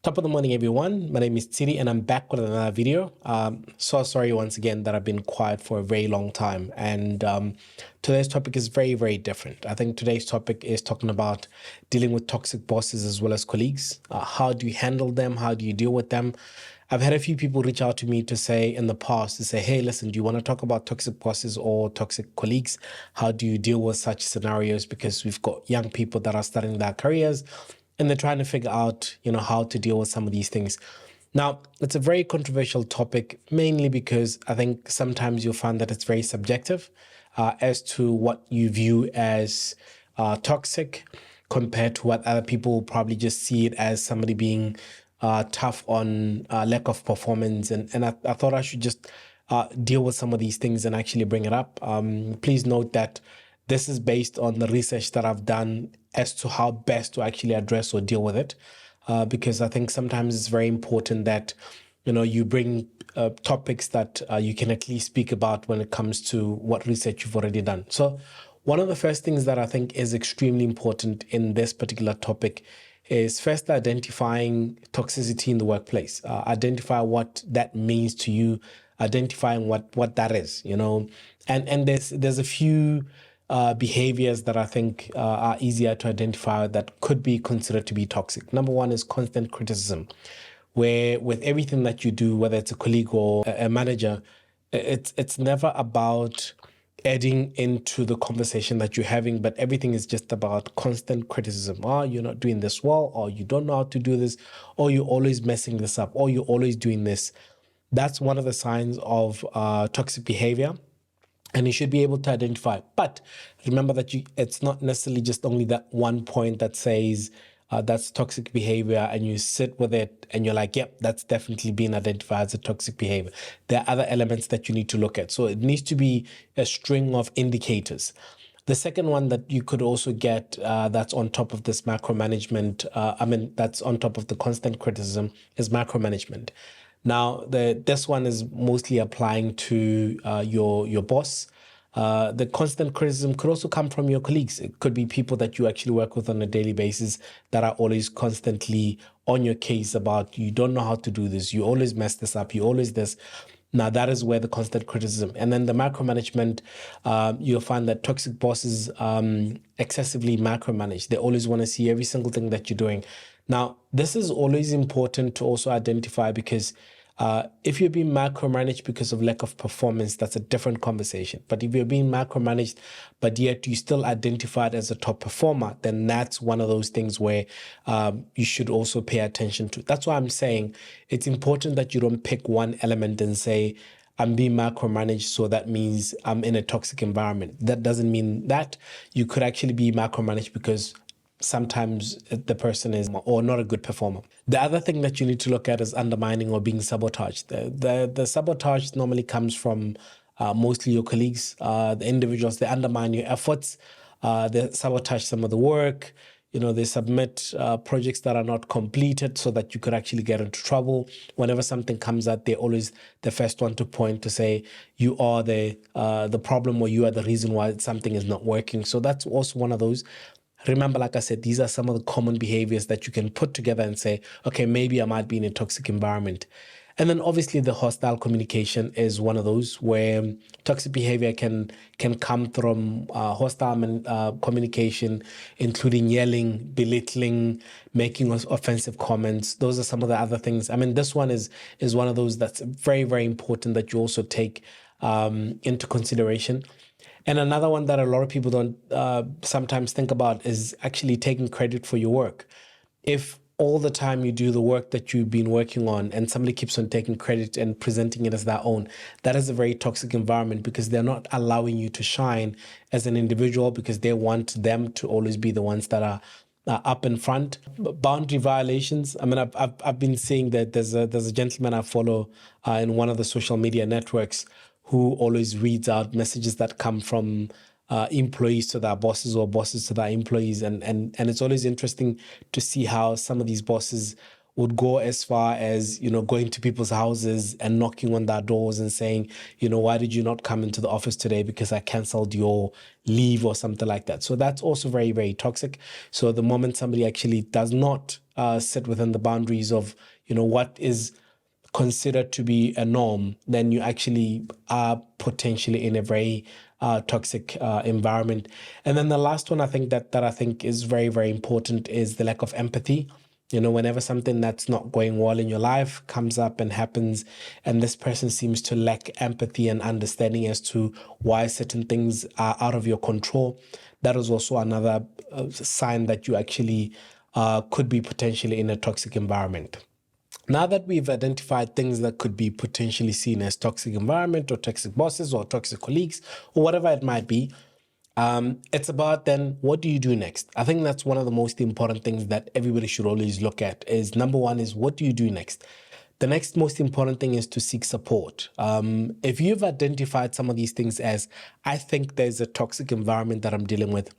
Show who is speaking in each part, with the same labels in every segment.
Speaker 1: Top of the morning, everyone. My name is Tshidi, and I'm back with another video. So sorry once again that I've been quiet for a very long time. And today's topic is very, very different. I think today's topic is talking about dealing with toxic bosses as well as colleagues. How do you handle them? How do you deal with them? I've had a few people reach out to me to say in the past, to say, hey, listen, do you want to talk about toxic bosses or toxic colleagues? How do you deal with such scenarios? Because we've got young people that are starting their careers and they're trying to figure out, how to deal with some of these things. Now, it's a very controversial topic, mainly because I think sometimes you'll find that it's very subjective as to what you view as toxic compared to what other people probably just see it as somebody being tough on lack of performance. And I thought I should just deal with some of these things and actually bring it up. Please note that this is based on the research that I've done as to how best to actually address or deal with it. Because I think sometimes it's very important that, you bring topics that you can at least speak about when it comes to what research you've already done. So one of the first things that I think is extremely important in this particular topic is first identifying toxicity in the workplace. Identify what that means to you, identifying what that is, and there's a few behaviors that I think are easier to identify that could be considered to be toxic. Number one is constant criticism, where with everything that you do, whether it's a colleague or a manager, it's never about adding into the conversation that you're having, but everything is just about constant criticism. Oh, you're not doing this well, or you don't know how to do this, or you're always messing this up, or you're always doing this. That's one of the signs of toxic behavior. And you should be able to identify. But remember that it's not necessarily just only that one point that says that's toxic behavior, and you sit with it and you're like, yep, that's definitely been identified as a toxic behavior. There are other elements that you need to look at. So it needs to be a string of indicators. The second one that you could also get that's on top of this micromanagement, that's on top of the constant criticism, is micromanagement. Now, this one is mostly applying to your boss. The constant criticism could also come from your colleagues. It could be people that you actually work with on a daily basis that are always constantly on your case about, you don't know how to do this, you always mess this up, you always this. Now, that is where the constant criticism. And then the micromanagement, you'll find that toxic bosses excessively micromanage. They always want to see every single thing that you're doing. Now, this is always important to also identify, because if you're being micromanaged because of lack of performance, that's a different conversation. But if you're being micromanaged, but yet you still identified as a top performer, then that's one of those things where you should also pay attention to. That's why I'm saying it's important that you don't pick one element and say, I'm being micromanaged, so that means I'm in a toxic environment. That doesn't mean that. You could actually be micromanaged because sometimes the person is or not a good performer. The other thing that you need to look at is undermining or being sabotaged. The sabotage normally comes from mostly your colleagues, the individuals. They undermine your efforts. They sabotage some of the work. They submit projects that are not completed so that you could actually get into trouble. Whenever something comes out, they're always the first one to point to say you are the problem, or you are the reason why something is not working. So that's also one of those. Remember, like I said, these are some of the common behaviors that you can put together and say, okay, maybe I might be in a toxic environment. And then obviously the hostile communication is one of those where toxic behavior can come from hostile communication, including yelling, belittling, making offensive comments. Those are some of the other things. This one is one of those that's very, very important that you also take into consideration. And another one that a lot of people don't sometimes think about is actually taking credit for your work. If all the time you do the work that you've been working on and somebody keeps on taking credit and presenting it as their own, that is a very toxic environment, because they're not allowing you to shine as an individual, because they want them to always be the ones that are up in front. Boundary violations. I've been seeing that there's a gentleman I follow in one of the social media networks who always reads out messages that come from employees to their bosses, or bosses to their employees. And it's always interesting to see how some of these bosses would go as far as, going to people's houses and knocking on their doors and saying, why did you not come into the office today because I canceled your leave or something like that. So that's also very, very toxic. So the moment somebody actually does not sit within the boundaries of, what is considered to be a norm, then you actually are potentially in a very toxic environment. And then the last one I think that I think is very, very important is the lack of empathy. Whenever something that's not going well in your life comes up and happens, and this person seems to lack empathy and understanding as to why certain things are out of your control, that is also another sign that you actually could be potentially in a toxic environment. Now that we've identified things that could be potentially seen as toxic environment or toxic bosses or toxic colleagues or whatever it might be, it's about then what do you do next? I think that's one of the most important things that everybody should always look at is number one is what do you do next? The next most important thing is to seek support. If you've identified some of these things as, I think there's a toxic environment that I'm dealing with,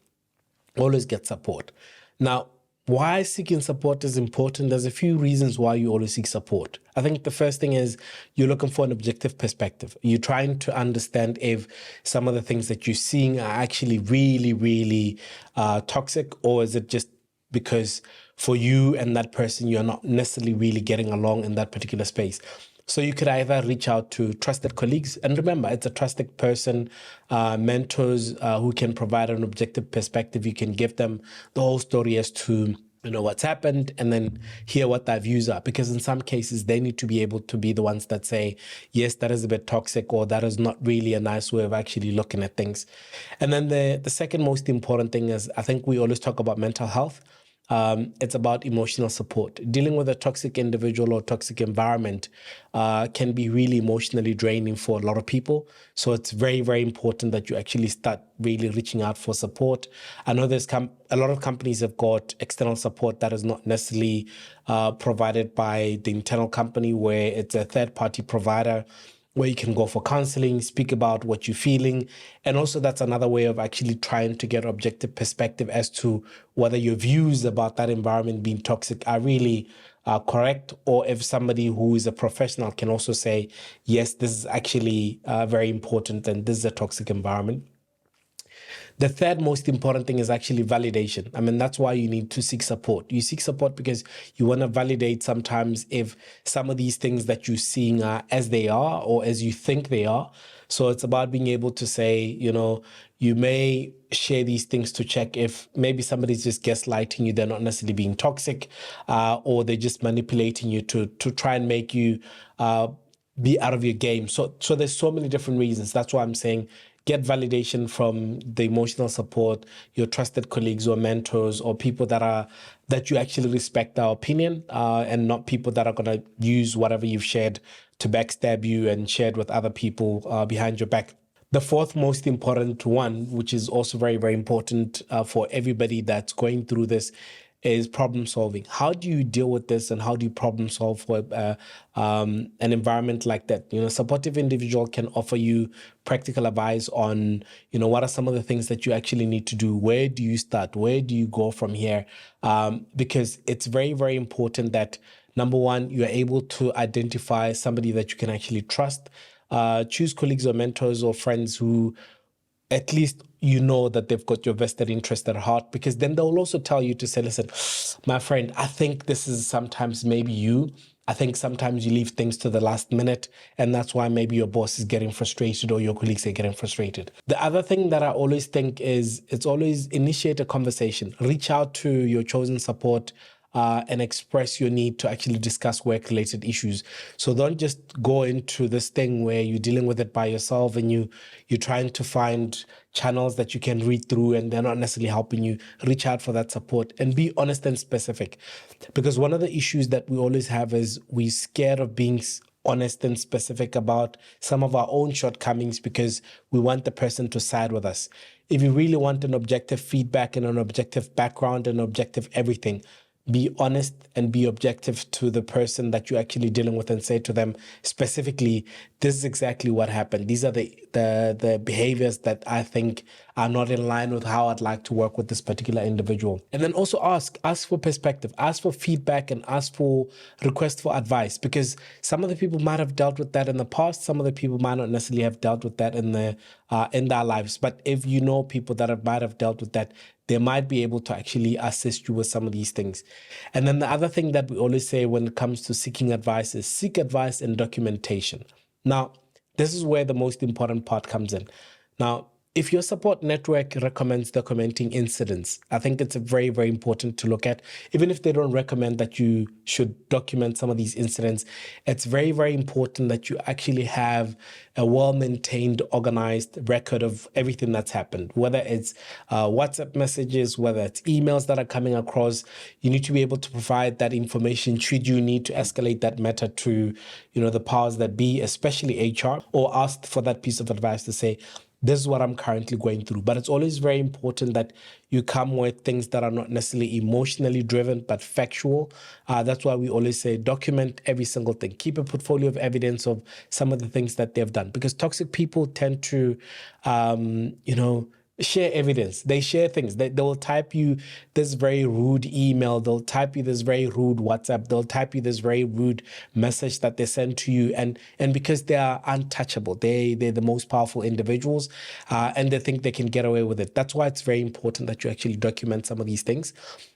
Speaker 1: always get support. Now, why seeking support is important. There's a few reasons why you always seek support. I think the first thing is you're looking for an objective perspective. You're trying to understand if some of the things that you're seeing are actually really, really toxic, or is it just because for you and that person, you're not necessarily really getting along in that particular space. So you could either reach out to trusted colleagues, and remember, it's a trusted person, mentors who can provide an objective perspective. You can give them the whole story as to what's happened, and then hear what their views are. Because in some cases, they need to be able to be the ones that say, yes, that is a bit toxic, or that is not really a nice way of actually looking at things. And then the second most important thing is, I think we always talk about mental health. It's about emotional support. Dealing with a toxic individual or toxic environment can be really emotionally draining for a lot of people. So it's very, very important that you actually start really reaching out for support. I know there's a lot of companies have got external support that is not necessarily provided by the internal company, where it's a third-party provider where you can go for counseling, speak about what you're feeling. And also that's another way of actually trying to get objective perspective as to whether your views about that environment being toxic are really correct, or if somebody who is a professional can also say, yes, this is actually very important and this is a toxic environment. The third most important thing is actually validation. I mean, that's why you need to seek support. You seek support because you want to validate sometimes if some of these things that you're seeing are as they are or as you think they are. So it's about being able to say, you may share these things to check if maybe somebody's just gaslighting you. They're not necessarily being toxic, or they're just manipulating you to try and make you be out of your game. So there's so many different reasons. That's why I'm saying get validation from the emotional support, your trusted colleagues or mentors, or people that you actually respect their opinion, and not people that are going to use whatever you've shared to backstab you and shared with other people behind your back. The fourth most important one, which is also very, very important for everybody that's going through this, is problem solving. How do you deal with this, and how do you problem solve for an environment like that? A supportive individual can offer you practical advice on, what are some of the things that you actually need to do? Where do you start? Where do you go from here? Because it's very, very important that, number one, you're able to identify somebody that you can actually trust. Choose colleagues or mentors or friends who at least that they've got your vested interest at heart, because then they'll also tell you to say, listen, my friend, I think this is sometimes maybe you. I think sometimes you leave things to the last minute, and that's why maybe your boss is getting frustrated or your colleagues are getting frustrated. The other thing that I always think is it's always initiate a conversation. Reach out to your chosen support and express your need to actually discuss work-related issues. So don't just go into this thing where you're dealing with it by yourself and you're trying to find channels that you can read through and they're not necessarily helping you. Reach out for that support and be honest and specific. Because one of the issues that we always have is we're scared of being honest and specific about some of our own shortcomings because we want the person to side with us. If you really want an objective feedback and an objective background and objective everything, be honest and be objective to the person that you're actually dealing with and say to them specifically, this is exactly what happened. These are the behaviors that I think are not in line with how I'd like to work with this particular individual. And then also ask for perspective, ask for feedback, and ask for request for advice, because some of the people might have dealt with that in the past. Some of the people might not necessarily have dealt with that in their lives. But if you know people that might have dealt with that, they might be able to actually assist you with some of these things. And then the other thing that we always say when it comes to seeking advice is seek advice and documentation. Now, this is where the most important part comes in. Now, if your support network recommends documenting incidents, I think it's very, very important to look at. Even if they don't recommend that you should document some of these incidents, it's very, very important that you actually have a well-maintained, organized record of everything that's happened, whether it's WhatsApp messages, whether it's emails that are coming across. You need to be able to provide that information should you need to escalate that matter to, the powers that be, especially HR, or ask for that piece of advice to say, this is what I'm currently going through. But it's always very important that you come with things that are not necessarily emotionally driven, but factual. That's why we always say document every single thing. Keep a portfolio of evidence of some of the things that they've done, because toxic people tend to, share evidence. They share things. They will type you this very rude email. They'll type you this very rude WhatsApp. They'll type you this very rude message that they send to you. And because they are untouchable, they're the most powerful individuals, and they think they can get away with it. That's why it's very important that you actually document some of these things.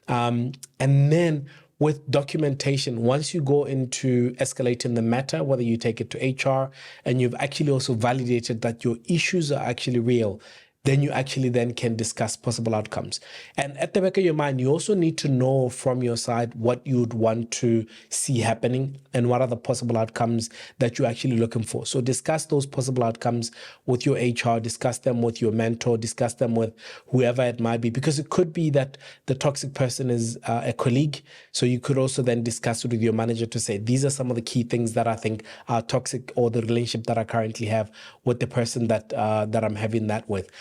Speaker 1: And then with documentation, once you go into escalating the matter, whether you take it to HR and you've actually also validated that your issues are actually real, then you actually then can discuss possible outcomes. And at the back of your mind, you also need to know from your side what you'd want to see happening and what are the possible outcomes that you're actually looking for. So discuss those possible outcomes with your HR, discuss them with your mentor, discuss them with whoever it might be, because it could be that the toxic person is a colleague. So you could also then discuss it with your manager to say, these are some of the key things that I think are toxic, or the relationship that I currently have with the person that I'm having that with.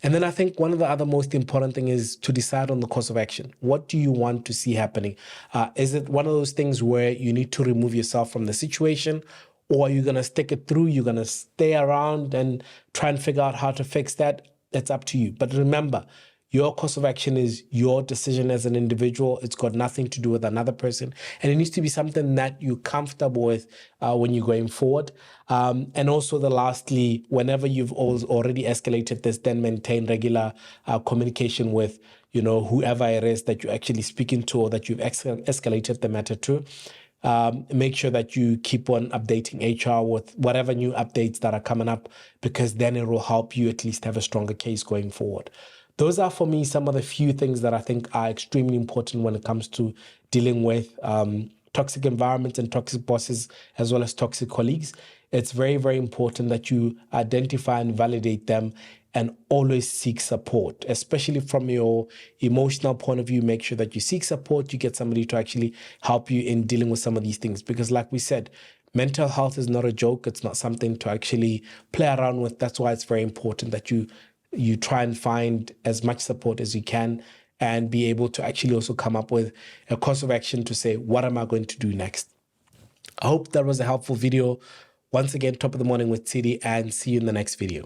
Speaker 1: And then I think one of the other most important thing is to decide on the course of action. What do you want to see happening? Is it one of those things where you need to remove yourself from the situation, or are you going to stick it through? You're going to stay around and try and figure out how to fix that? That's up to you. But remember, your course of action is your decision as an individual. It's got nothing to do with another person. And it needs to be something that you're comfortable with when you're going forward. And also lastly, whenever you've already escalated this, then maintain regular communication with, whoever it is that you're actually speaking to, or that you've escalated the matter to. Make sure that you keep on updating HR with whatever new updates that are coming up, because then it will help you at least have a stronger case going forward. Those are, for me, some of the few things that I think are extremely important when it comes to dealing with toxic environments and toxic bosses, as well as toxic colleagues. It's very, very important that you identify and validate them, and always seek support, especially from your emotional point of view. Make sure that you seek support, you get somebody to actually help you in dealing with some of these things. Because like we said, mental health is not a joke. It's not something to actually play around with. That's why it's very important that you try and find as much support as you can, and be able to actually also come up with a course of action to say, what am I going to do next? I hope that was a helpful video. Once again, Top of the Morning with Tshidi, and see you in the next video.